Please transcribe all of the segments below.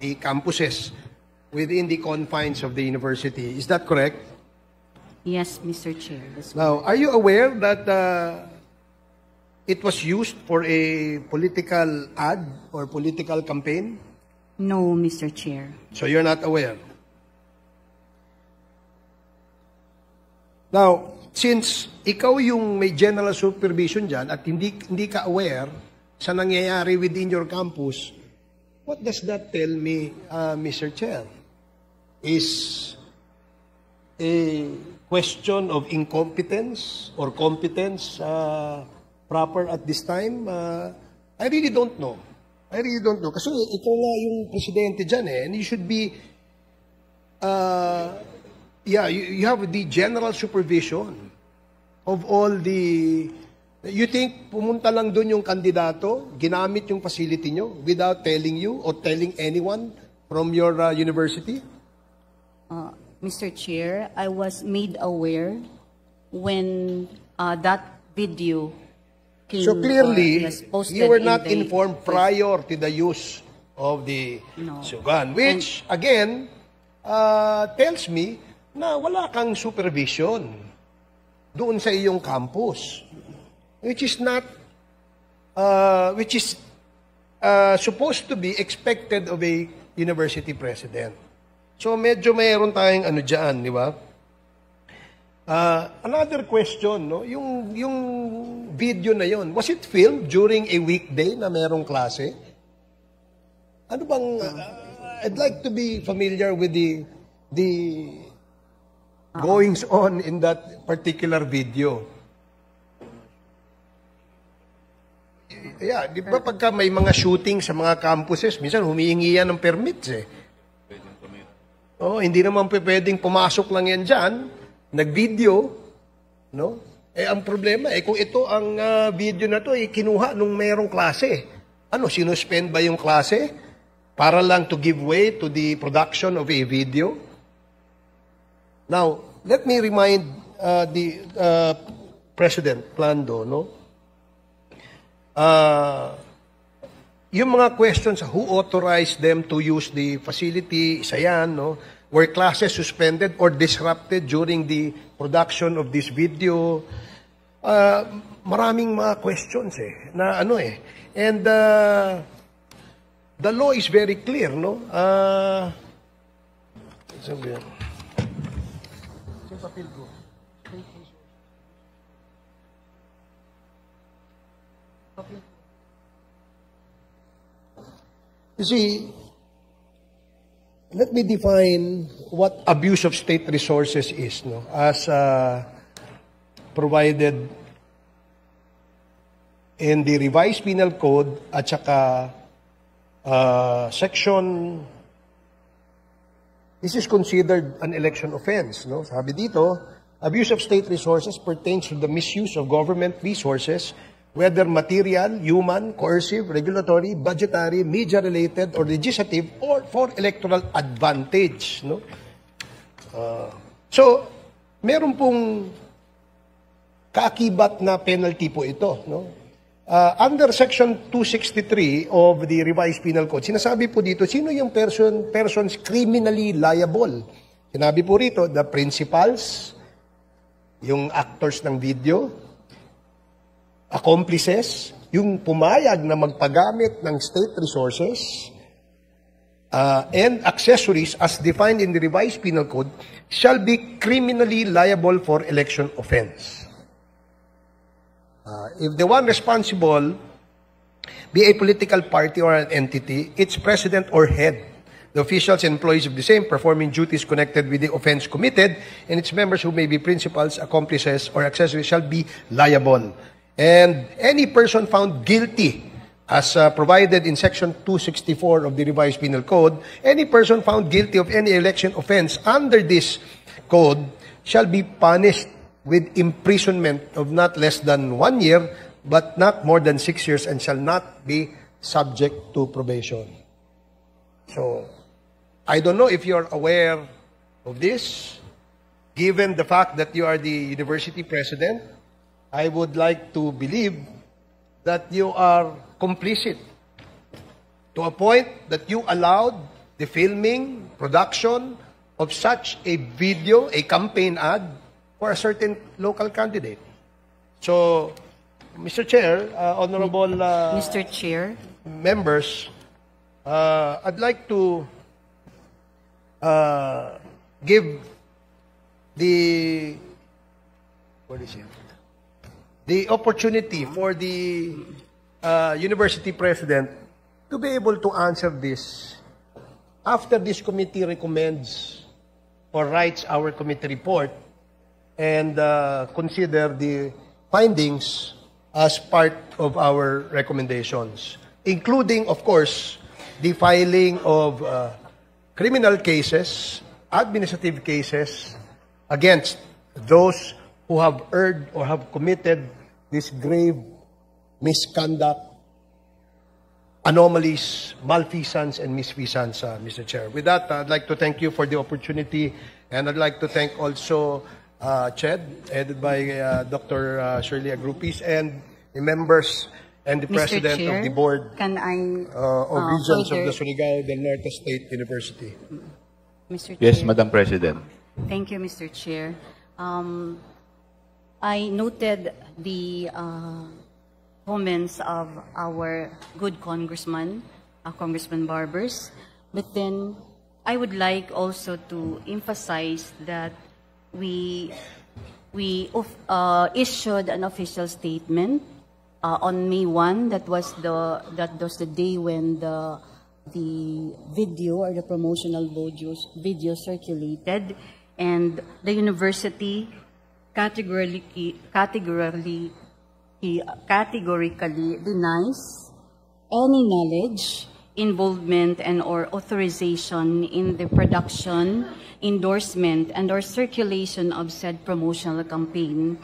the campuses within the confines of the university. Is that correct? Yes, Mr. Chair. That's Now, are you aware that it was used for a political ad or political campaign? No, Mr. Chair. So you're not aware? Now, since ikaw yung may general supervision dyan at hindi ka aware sa nangyayari within your campus, what does that tell me, Mr. Chair? Is a question of incompetence or competence proper at this time? I really don't know. I really don't know. Kasi ikaw nga yung presidente dyan and you should be, you have the general supervision of all the, you think pumunta lang doon yung kandidato, ginamit yung facility nyo without telling you or telling anyone from your university? Mr. Chair, I was made aware when that video came, So clearly, was posted you were in not the informed prior to the use of the sugan, which again tells me na wala kang supervision doon sa iyong campus, which is not, supposed to be expected of a university president. So medyo mayroon tayong ano dyan, di ba? Another question, no? Yung video na yon, was it filmed during a weekday na merong klase? Ano bang, I'd like to be familiar with the goings on in that particular video. Yeah, di ba pagka may mga shooting sa mga campuses, minsan humihingi yan ng permits eh. Oh, hindi naman pwedeng pumasok lang yan dyan, nag-video, no? Eh, ang problema, kung ito ang video na to, kinuha nung mayroong klase. Ano, sinuspend ba yung klase? Para lang to give way to the production of a video? Now, let me remind the President Plando, no? Yung mga questions, who authorized them to use the facility, isa yan, no? Were classes suspended or disrupted during the production of this video? Maraming mga questions na ano And the law is very clear, no? Sabi yan. Papel ko. You see, let me define what abuse of state resources is, no? As provided in the revised penal code at saka section, this is considered an election offense, no? Sabi dito, abuse of state resources pertains to the misuse of government resources, whether material, human, coercive, regulatory, budgetary, media-related, or legislative, or for electoral advantage. No? So, meron pong kaakibat na penalty po ito. No? Under Section 263 of the Revised Penal Code, sinasabi po dito, sino yung persons criminally liable? Sinabi po rito, the principals, yung actors ng video, accomplices, yung pumayag na magpagamit ng state resources, and accessories as defined in the Revised Penal Code shall be criminally liable for election offense. If the one responsible be a political party or an entity, its president or head, the officials and employees of the same performing duties connected with the offense committed, and its members who may be principals, accomplices, or accessories shall be liable. And any person found guilty, as provided in Section 264 of the Revised Penal Code, any person found guilty of any election offense under this code shall be punished with imprisonment of not less than 1 year, but not more than 6 years, and shall not be subject to probation. So, I don't know if you're aware of this. Given the fact that you are the university president, I would like to believe that you are complicit to a point that you allowed the filming, production of such a video, a campaign ad for a certain local candidate. So, Mr. Chair, Honorable Mr. Chair, members, I'd like to give the the opportunity for the university president to be able to answer this after this committee recommends or writes our committee report and consider the findings as part of our recommendations, including, of course, the filing of criminal cases, administrative cases against those who have erred or have committed this grave misconduct, anomalies, malfeasance, and misfeasance, Mr. Chair. With that, I'd like to thank you for the opportunity, and I'd like to thank also CHED, headed by Dr. Shirley Agrupis, and the members and the Mr. President Chair, of the Board can I of Regions of further- the Surigao del Norte State University. Mr. Yes, Chair. Madam President. Thank you, Mr. Chair. I noted the comments of our good congressman, Congressman Barbers, but then I would like also to emphasize that we issued an official statement on May 1. That was the day when the video or the promotional video circulated, and the university categorically denies any knowledge, involvement, and or authorization in the production, endorsement, and or circulation of said promotional campaign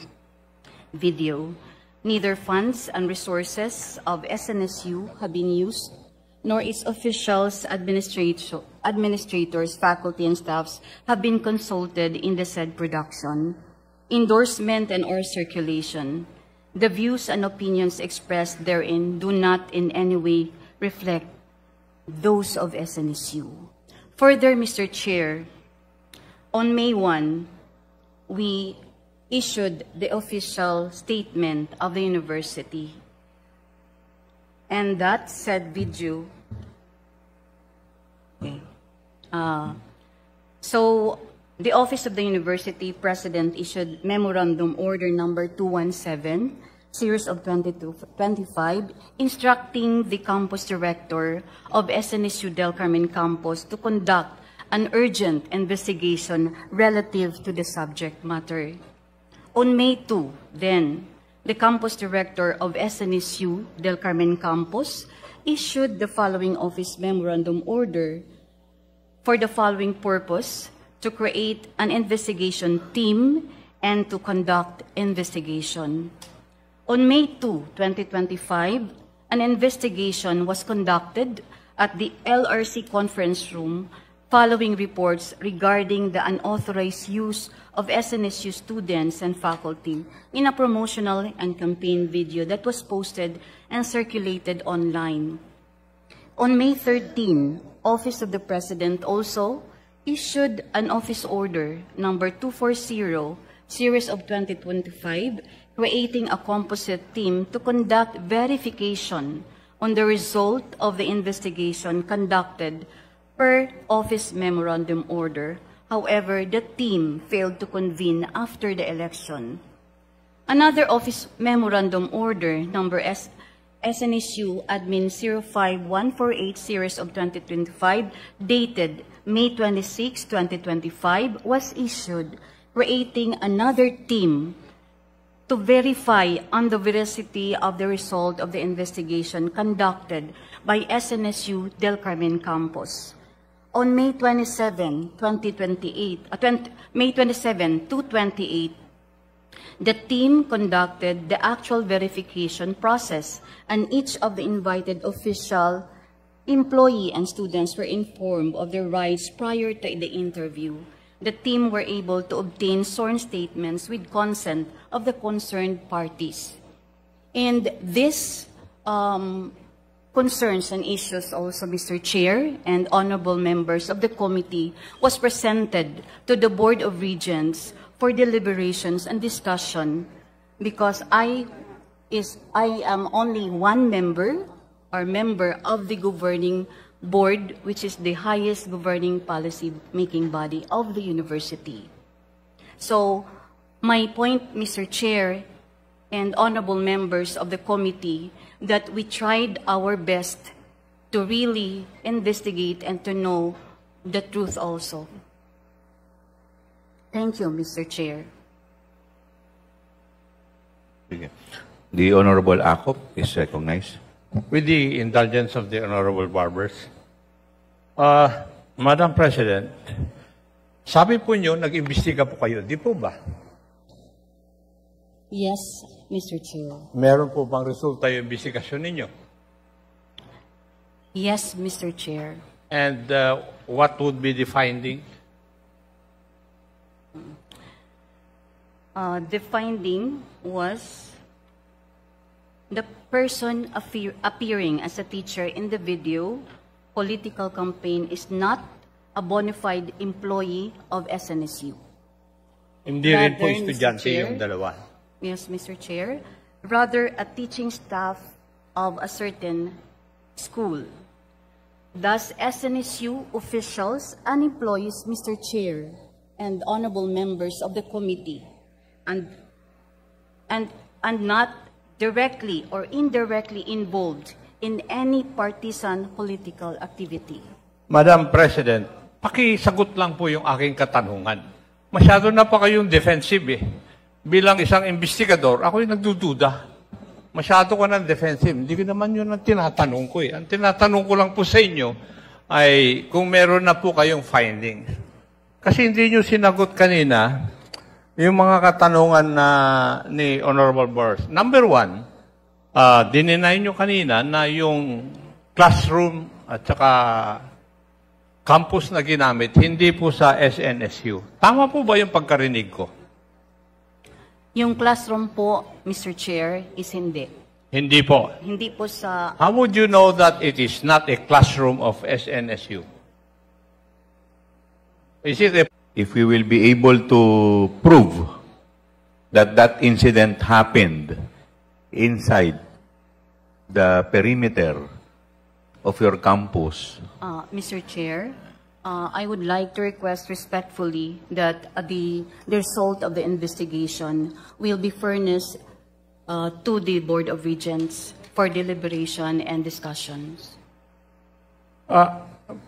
video. Neither funds and resources of SNSU have been used, nor its officials, administrators, faculty, and staffs have been consulted in the said production, endorsement, and or circulation. The views and opinions expressed therein do not in any way reflect those of SNSU. Further, Mr. Chair, on May 1, we issued the official statement of the university, and that said video. Okay. So the Office of the University President issued Memorandum Order Number 217, Series of 2025, instructing the campus director of SNSU Del Carmen Campus to conduct an urgent investigation relative to the subject matter. On May 2, then, the campus director of SNSU Del Carmen Campus issued the following office memorandum order for the following purpose: to create an investigation team and to conduct investigation. On May 2, 2025, an investigation was conducted at the LRC conference room following reports regarding the unauthorized use of SNSU students and faculty in a promotional and campaign video that was posted and circulated online. On May 13, Office of the President also issued an office order number 240, series of 2025, creating a composite team to conduct verification on the result of the investigation conducted per office memorandum order. However, the team failed to convene after the election. Another office memorandum order, number SNSU Admin 05148, series of 2025, dated May 26, 2025, was issued, creating another team to verify on the veracity of the result of the investigation conducted by SNSU Del Carmen Campus. On May 27, 228, the team conducted the actual verification process, and each of the invited official, employee, and students were informed of their rights prior to the interview. The team were able to obtain sworn statements with consent of the concerned parties. And this concerns and issues also, Mr. Chair and honorable members of the committee, was presented to the Board of Regents for deliberations and discussion, because I am only one member or member of the governing board, which is the highest governing policy-making body of the university. So, my point, Mr. Chair and honorable members of the committee, that we tried our best to really investigate and to know the truth also. Thank you, Mr. Chair. The Honorable Acop is recognized. With the indulgence of the Honorable Barbers, Madam President, sabi po nyo, nag-imbestiga po kayo, di po ba? Yes, Mr. Chair. Meron po bang resulta yung investigasyon ninyo? Yes, Mr. Chair. And what would be the finding? The finding was the person appearing as a teacher in the video political campaign is not a bona fide employee of SNSU. Hindi rin po Rather, Mr. estudyante Chair, yung dalawa. Yes, Mr. Chair. Rather, a teaching staff of a certain school. Thus, SNSU officials and employees, Mr. Chair, and honorable members of the committee, and not directly or indirectly involved in any partisan political activity. Madam President, pakisagot lang po yung aking katanungan. Masyado na pa kayong defensive eh. Bilang isang investigador, ako'y nagdududa. Masyado ka ng defensive. Hindi ko naman yun ang tinatanong ko eh. Ang tinatanong ko lang po sa inyo ay kung meron na po kayong findings. Kasi hindi nyo sinagot kanina yung mga katanungan na ni Honorable Bars. Number one, dininay nyo kanina na yung classroom at saka campus na ginamit, hindi po sa SNSU. Tama po ba yung pagkarinig ko? Yung classroom po, Mr. Chair, is hindi. Hindi po. Hindi po sa... How would you know that it is not a classroom of SNSU? Is it a... If we will be able to prove that that incident happened inside the perimeter of your campus, Mr. Chair, I would like to request respectfully that the result of the investigation will be furnished to the Board of Regents for deliberation and discussions.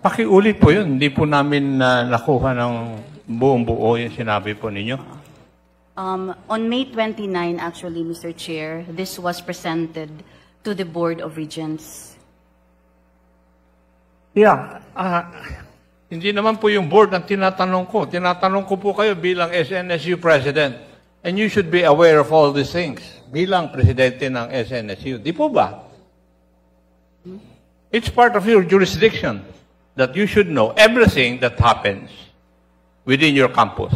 Pakiulit po yun. Hindi po namin nakuha ng buong-buo yung sinabi po ninyo. On May 29, actually, Mr. Chair, this was presented to the Board of Regents. Yeah. Hindi naman po yung board ang tinatanong ko. Tinatanong ko po kayo bilang SNSU President. And you should be aware of all these things bilang Presidente ng SNSU. Di po ba? It's part of your jurisdiction that you should know everything that happens within your campus.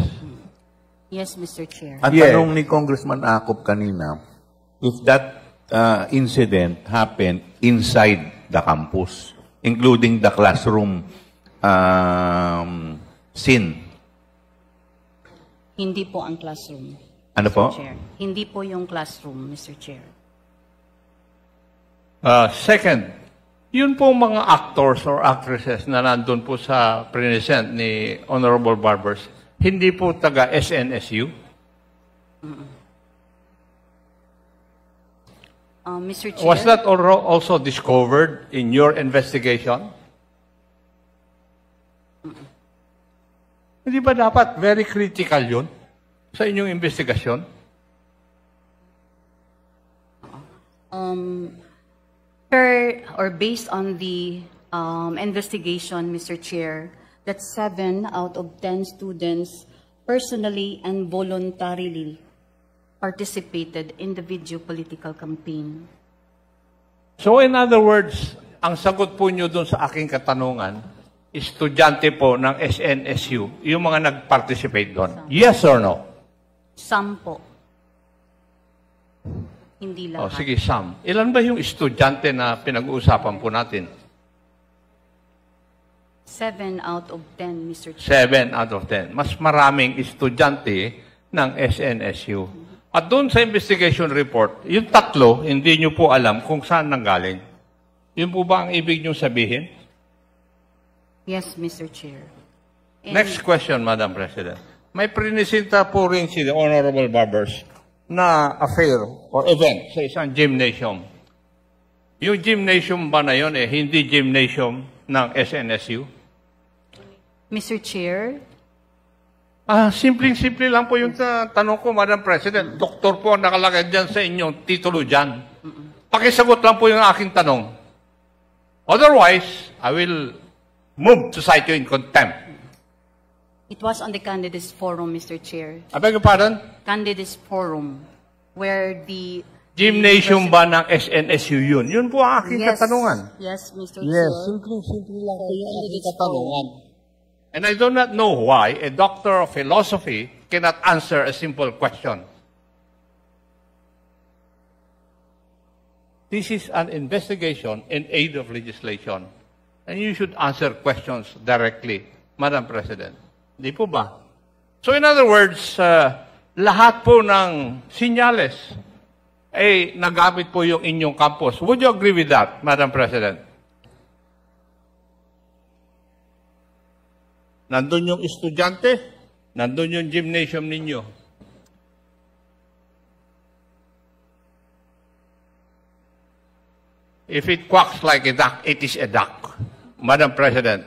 Yes, Mr. Chair. ang tanong ni Congressman Acop kanina, if that incident happened inside the campus, including the classroom scene. Hindi po ang classroom. Ano Mr. po? Chair. Hindi po yung classroom, Mr. Chair. Second, yun po mga actors or actresses na nandun po sa present ni Honorable Barbers, hindi po taga SNSU? Mr. Chair. Was that also discovered in your investigation? Hindi ba dapat very critical yun sa inyong investigasyon? Based on the investigation, Mr. Chair, that 7 out of 10 students personally and voluntarily participated in the video political campaign. So in other words, ang sagot po nyo dun sa aking katanungan, estudyante po ng SNSU, yung mga nag-participate doon. Yes or no? Some po. Hindi Oh, lahat. sige, Sam. Ilan ba yung estudyante na pinag-uusapan po natin? 7 out of 10, Mr. Chair. 7 out of 10. Mas maraming estudyante ng SNSU. At doon sa investigation report, yung tatlo, hindi nyo po alam kung saan nanggaling. Yun po ba ang ibig nyo sabihin? Yes, Mr. Chair. And Next question, Madam President. May prinisinta po rin si the Honorable Barbers na affair or event sa isang gymnasium. Yung gymnasium ba na yun hindi gymnasium ng SNSU? Mr. Chair, Simpleng-simple lang po yung tanong ko, Madam President. Doktor po ang nakalagay dyan sa inyong titulo dyan. Pakisagot lang po yung aking tanong. Otherwise, I will move to cite you in contempt. it was on the Candidates Forum, Mr. Chair. I beg your pardon? Candidates Forum, where the... Gymnasium ba ng SNSU yun? Yun po ang aking katanungan. Yes, Mr. Yes, Chair. simpleng-simple lang po yung aking Candidates katanungan. And I do not know why a doctor of philosophy cannot answer a simple question. This is an investigation in aid of legislation. And you should answer questions directly, Madam President. Di po ba? So in other words, lahat po ng sinyales ay nagamit po yung inyong campus. Would you agree with that, Madam President? Nandun yung estudyante, nandun yung gymnasium ninyo. If it quacks like a duck, it is a duck. Madam President.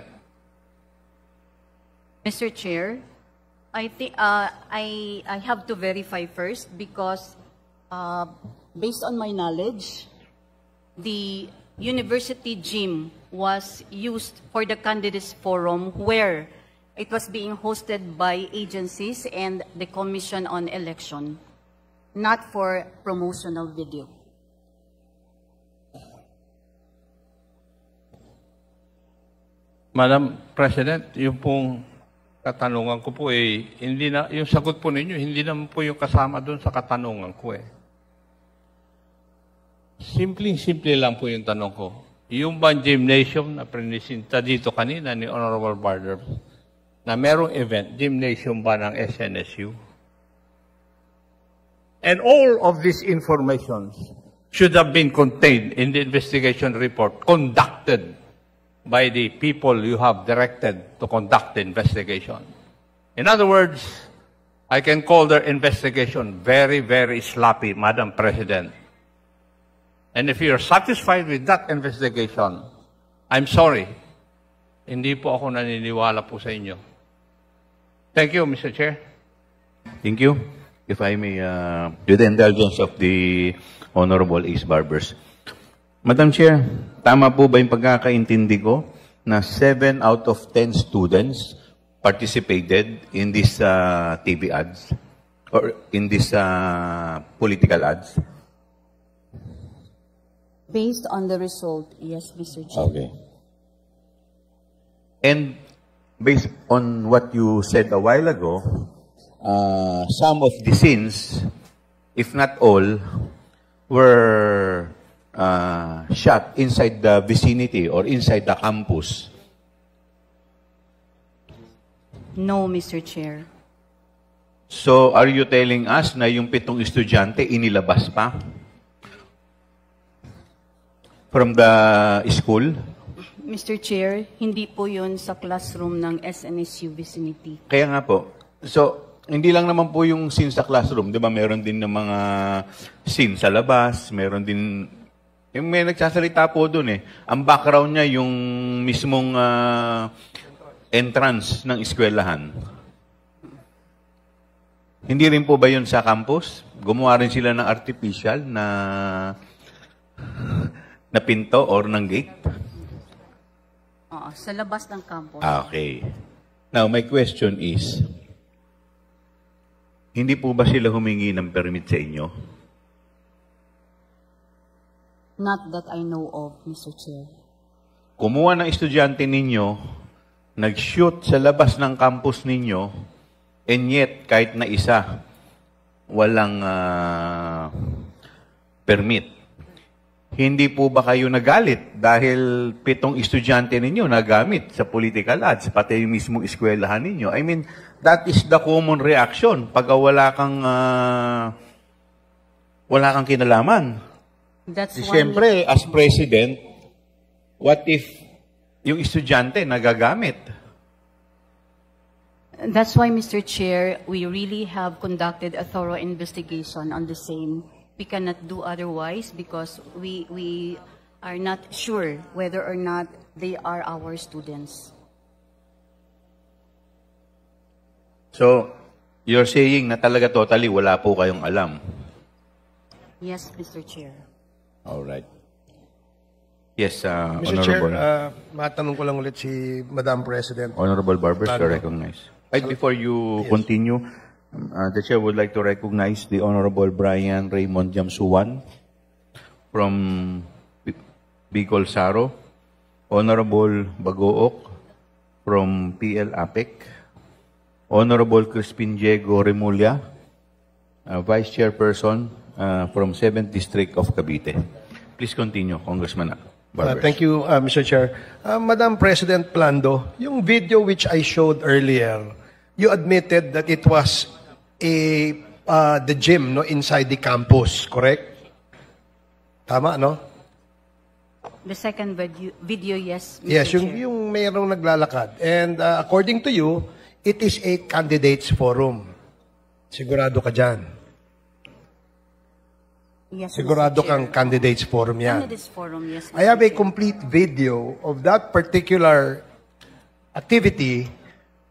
Mr. Chair, I think I have to verify first because based on my knowledge, the university gym was used for the candidates forum where it was being hosted by agencies and the Commission on Election, not for promotional video. Madam President, yung pong katanungan ko po hindi na, yung sagot po ninyo, hindi naman po yung kasama doon sa katanungan ko Simpleng-simple lang po yung tanong ko. Yung bang gymnasium na prinisinta dito kanina ni Honorable Barbers, na merong event, gymnasium ba ng SNSU? And all of these information should have been contained in the investigation report conducted by the people you have directed to conduct the investigation. In other words, I can call their investigation very, very sloppy, Madam President. And if you're satisfied with that investigation, I'm sorry, hindi po ako naniniwala po sa inyo. Thank you, Mr. Chair. Thank you. If I may, with the indulgence of the Honorable Ace Barbers. Madam Chair, tama po ba yung pagkakaintindi ko na 7 out of 10 students participated in this TV ads or in this political ads? Based on the result, yes, Mr. Chair. Okay. And based on what you said a while ago, some of the scenes, if not all, were shot inside the vicinity or inside the campus. No, Mr. Chair. So, are you telling us na yung 7 estudyante inilabas pa from the school? Mr. Chair, hindi po yun sa classroom ng SNSU vicinity. Kaya nga po. So, hindi lang naman po yung scene sa classroom. Di ba? Meron din ng mga scene sa labas. Meron din... Yung may nagsasalita po doon Ang background niya yung mismong entrance ng eskwelahan. Hindi rin po ba yun sa campus? Gumawa rin sila ng artificial na pinto or ng gate? Oo, sa labas ng campus. Okay. Now, my question is, hindi po ba sila humingi ng permit sa inyo? Not that I know of, Mr. Chair. Kumuha ng estudyante ninyo, nag-shoot sa labas ng campus ninyo, and yet, kahit na isa, walang permit. Hindi po ba kayo nagalit dahil 7 estudyante ninyo nagamit sa political ads, pati yung mismong eskwelahan ninyo? I mean, that is the common reaction pag wala kang kinalaman. That's why Siyempre, as president, what if yung estudyante nagagamit? That's why, Mr. Chair, we really have conducted a thorough investigation on the same. We cannot do otherwise because we are not sure whether or not they are our students. So, you're saying na talaga totally wala po kayong alam? Yes, Mr. Chair. All right. Yes, Mr. Chair, Honorable. matanong ko lang ulit si Madam President. Honorable Barbers, to Plano. recognize. Right before you continue, the Chair would like to recognize the Honorable Brian Raymond Jamsuan from Bicol Saro, Honorable Bagook from PL APEC, Honorable Crispin Diego Remulla, Vice Chairperson from 7th District of Cavite. Please continue, Congressman Barbers. Thank you, Mr. Chair. Madam President Plando, yung video which I showed earlier, you admitted that it was the gym inside the campus, correct? Tama, no? The second video, yes, Mr. Yes, Chair. yung mayroong naglalakad. And according to you, it is a candidates forum. Sigurado ka dyan. Yes, Sigurado Mr. Chair. kang candidates forum yan. Candidates forum, yes, Mr. I have a Chair. complete video of that particular activity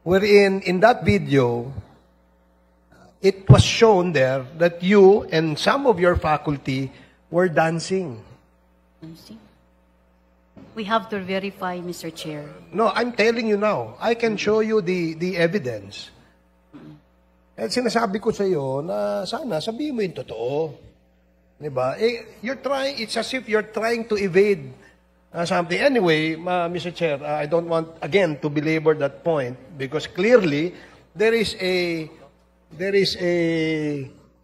wherein in that video, it was shown there that you and some of your faculty were dancing. We have to verify, Mr. Chair. No, I'm telling you now. I can show you the evidence. At sinasabi ko sa iyo na sana sabihin mo yung totoo. Diba? It's as if you're trying to evade something. Anyway, Mr. Chair, I don't want, again, to belabor that point because clearly there is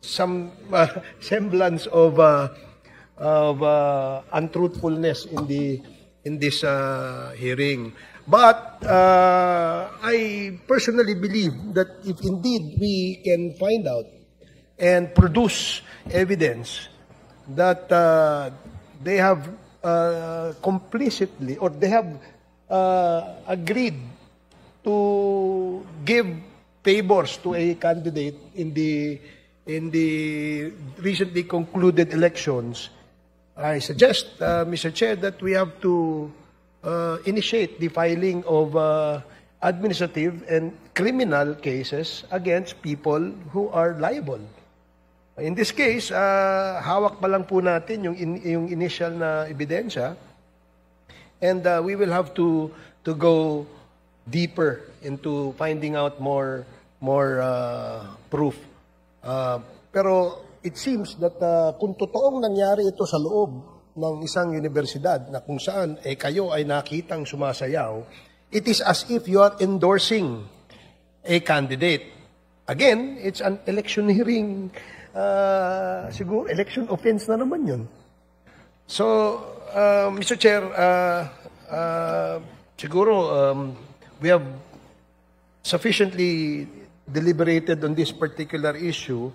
some semblance of untruthfulness in this hearing. But I personally believe that if indeed we can find out and produce evidence that they have complicitly or they have agreed to give favors to a candidate in the recently concluded elections, I suggest, Mr. Chair, that we have to initiate the filing of administrative and criminal cases against people who are liable. In this case, hawak pa lang po natin yung initial na ebidensya, and we will have to go deeper into finding out more proof. Pero it seems that kung totoong nangyari ito sa loob ng isang universidad na kung saan kayo ay nakitang sumasayaw, it is as if you are endorsing a candidate. Again, it's an electioneering, siguro election offense na naman yun. So, Mr. Chair, siguro we have sufficiently deliberated on this particular issue,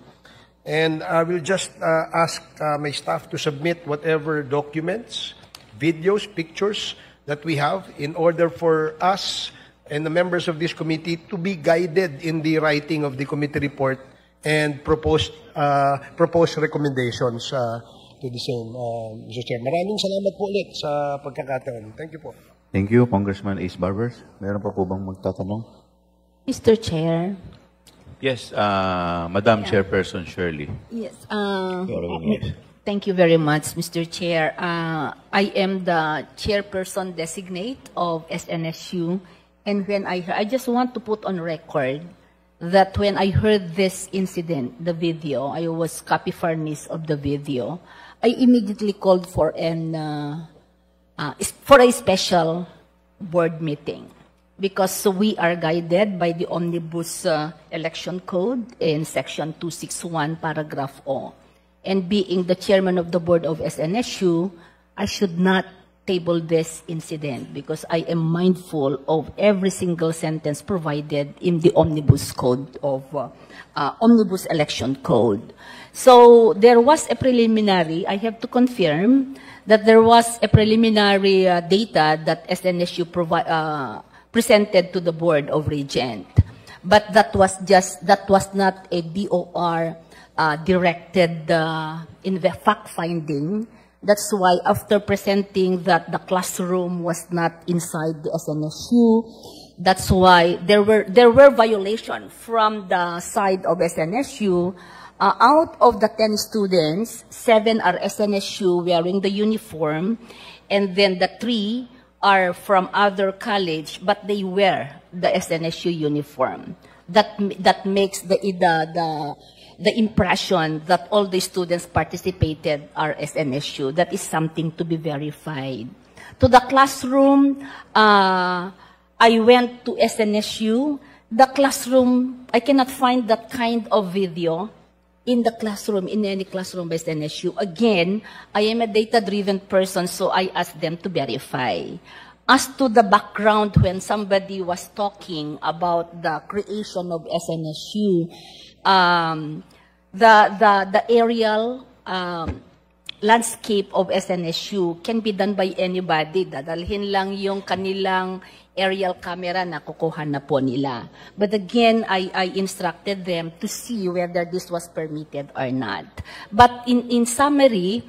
and I will just ask my staff to submit whatever documents, videos, pictures that we have in order for us and the members of this committee to be guided in the writing of the committee report and proposed recommendations to the same, Mr. Chair. Maraming salamat po ulit sa pagkakataon. Thank you po. Thank you, Congressman Ace Barbers. Meron pa po bang magtatanong? Mr. Chair. Yes, Madam Chairperson Shirley. Yes. Thank you very much, Mr. Chair. I am the chairperson designate of SNSU, and when I just want to put on record that when I heard this incident, the video, I was copy furnished of the video. I immediately called for a special board meeting, because we are guided by the Omnibus Election Code in Section 261, Paragraph O. and being the chairman of the board of SNSU, I should not table this incident because I am mindful of every single sentence provided in the Omnibus Code of Omnibus Election Code. So there was a preliminary, I have to confirm that there was a preliminary data that SNSU presented to the Board of Regent. But that was not a BOR directed in the fact-finding. That's why after presenting that the classroom was not inside the SNSU, that's why there were violations from the side of SNSU. Out of the 10 students, 7 are SNSU wearing the uniform, and then the 3 are from other college, but they wear the SNSU uniform. That makes the impression that all the students participated are SNSU. That is something to be verified. To the classroom, I went to SNSU. The classroom, I cannot find that kind of video in the classroom, in any classroom by SNSU. Again, I am a data-driven person, so I asked them to verify. As to the background, when somebody was talking about the creation of SNSU, the aerial landscape of SNSU can be done by anybody. Dadalhin lang yung kanilang aerial camera na kukuha na po nila. But again, I instructed them to see whether this was permitted or not. But in summary,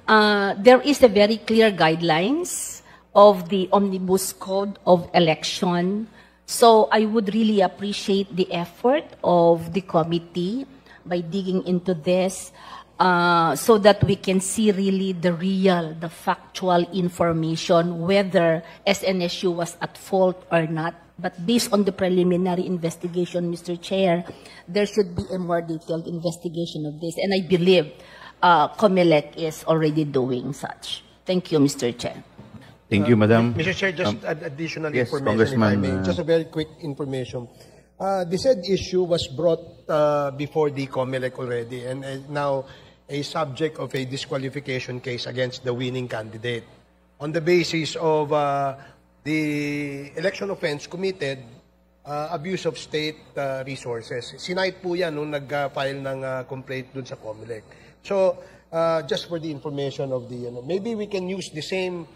there is a very clear guidelines of the Omnibus Code of Election. So I would really appreciate the effort of the committee by digging into this so that we can see really the factual information, whether SNSU was at fault or not. But based on the preliminary investigation, Mr. Chair, there should be a more detailed investigation of this. And I believe COMELEC is already doing such. Thank you, Mr. Chair. Thank you, Madam. Mr. Chair, just additional yes, information, if I may. Congressman, Just a very quick information. The said issue was brought before the COMELEC already, and now a subject of a disqualification case against the winning candidate on the basis of the election offense committed, abuse of state resources. Sinight po yan nung nag-file ng complaint dun sa COMELEC. So, just for the information of the, maybe we can use the same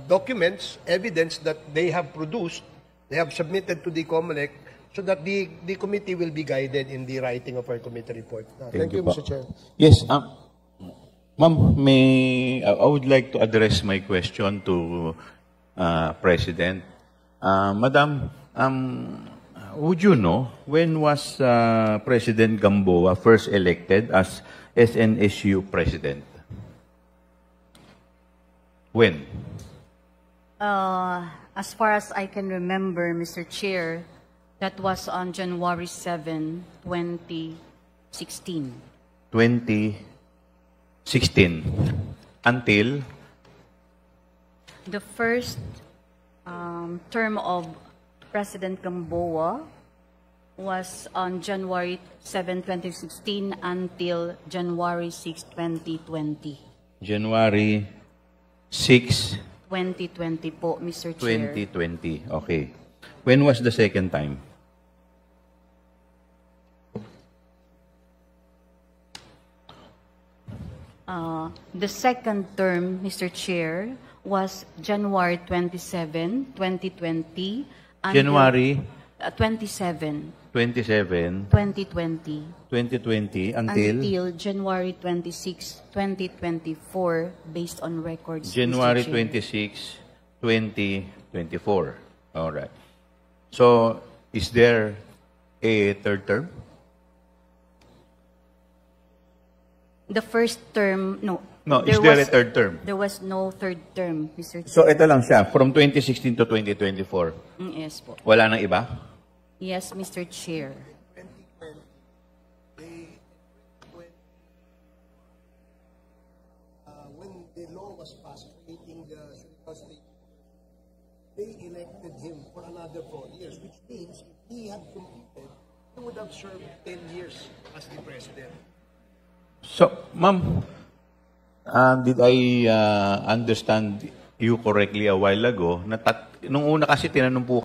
documents, evidence that they have produced, they have submitted to the COMELEC, so that the committee will be guided in the writing of our committee report. Thank you, Mr. Chair. Yes, Ma'am, I would like to address my question to President. Madam, would you know when was President Gamboa first elected as SNSU President? When? As far as I can remember, Mr. Chair, that was on January 7, 2016. 2016. Until? The first term of President Gamboa was on January 7, 2016 until January 6, 2020. January 6, 2020 po, Mr. Chair. 2020. Okay. When was the second time? The second term, Mr. Chair, was January 27, 2020. January 27. 27, 2020. 2020 until January 26, 2024, based on records. January Mr. Chair. 26, 2024. All right. So, is there a third term? The first term, no. No, is there a third term? There was no third term, Mr. Chair. So, ito lang siya. From 2016 to 2024. Yes po. Wala nang iba? Yes, Mr. Chair. When the law was passed creating the state, they elected him for another 4 years, which means if he had completed, he would have served 10 years as the president. So, ma'am, did I understand you correctly a while ago? Nung una kasi tinanong po